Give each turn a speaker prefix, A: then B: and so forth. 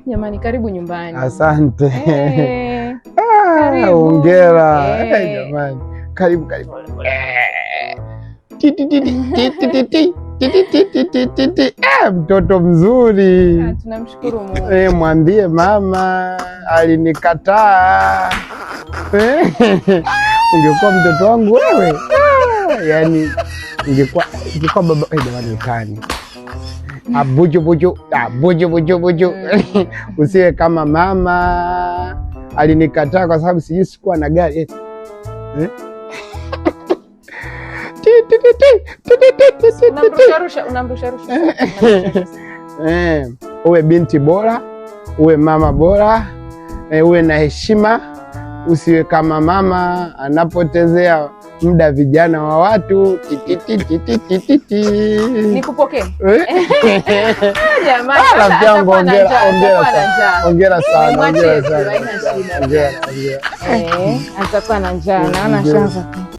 A: Jamani, karibu nyumbani.
B: Asante.
A: Karibu.
B: Hongera. Jamani, karibu. Mtoto mzuri.
A: Tunamshukuru Mungu.
B: Mwambie mama alinikataa. Ungekuwa mtoto wangu wewe. Yaani ungekuwa baba. Jamani, utani. Buju. Usiwe kama mama alinikataa kwa sababu sikuwa na gari.
A: Unamrusha.
B: Uwe binti bora, uwe mama bora, uwe na heshima. Usiwe kama mama anapotezea muda vijana wa watu.
A: Nikupokee.
B: Jamani, hongera sana.
A: Atakuwa na njaa, naona shanza.